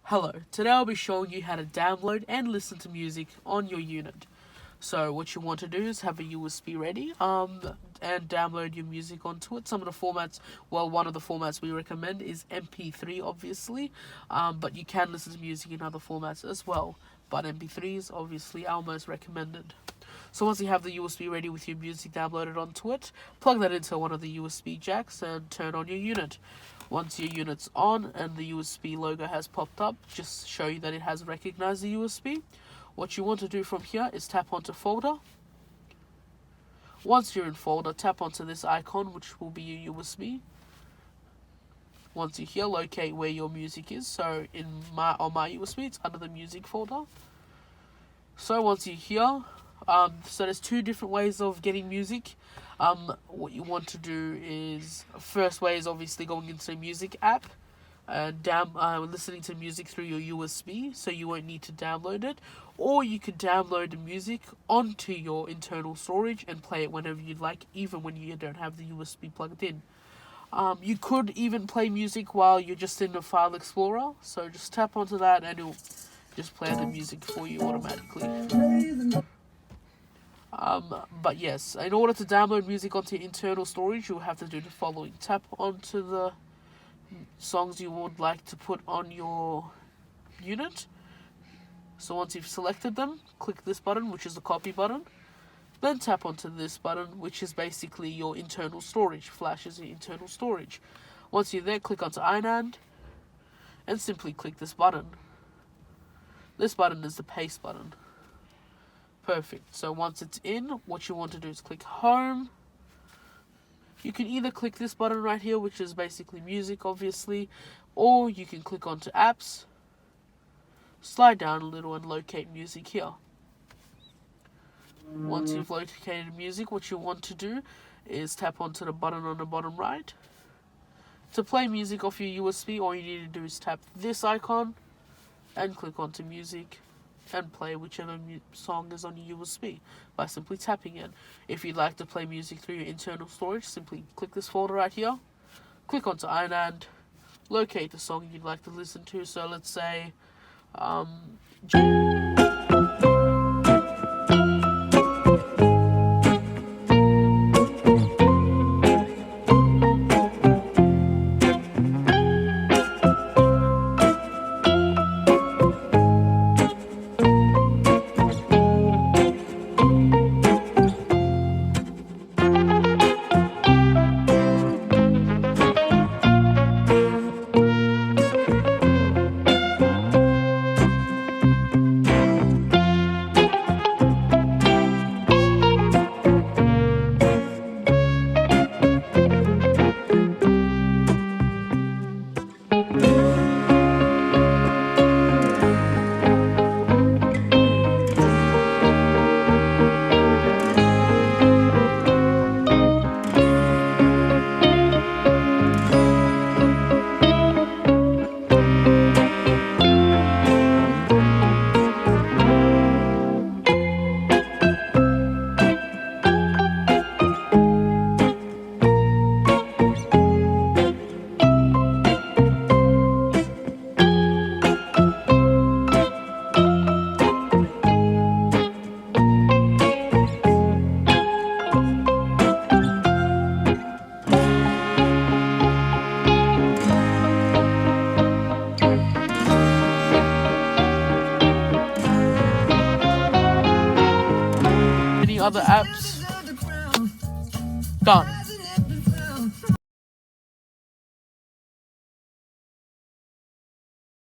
Hello, today I'll be showing you how to download and listen to music on your unit. So what you want to do is have a USB ready and download your music onto it. Some of the formats, well, one of the formats we recommend is MP3 obviously, but you can listen to music in other formats as well. But MP3 is obviously our most recommended. So once you have the USB ready with your music downloaded onto it, plug that into one of the USB jacks and turn on your unit. Once your unit's on and the USB logo has popped up, just show you that it has recognized the USB. What you want to do from here is tap onto folder. Once you're in folder, tap onto this icon, which will be your USB. Once you're here, locate where your music is. So on my USB, it's under the music folder. So once you're here, so there's two different ways of getting music. What you want to do is, first way is obviously going into the music app and listening to music through your USB, so you won't need to download it. Or you could download the music onto your internal storage and play it whenever you'd like, even when you don't have the USB plugged in. You could even play music while you're just in the File Explorer, so just tap onto that and it'll just play the music for you automatically. But yes, in order to download music onto your internal storage, you'll have to do the following. Tap onto the songs you would like to put on your unit. So once you've selected them, click this button, which is the copy button. Then tap onto this button, which is basically your internal storage. Flash is your internal storage. Once you're there, click onto INAND and simply click this button. This button is the paste button. Perfect. So once it's in, what you want to do is click home. You can either click this button right here, which is basically music obviously, or you can click onto apps, slide down a little and locate music here. Once you've located music, what you want to do is tap onto the button on the bottom right. To play music off your USB, all you need to do is tap this icon and click onto music and play whichever song is on your USB by simply tapping it. If you'd like to play music through your internal storage, simply click this folder right here, click onto INAND, locate the song you'd like to listen to. So let's say any other apps, done.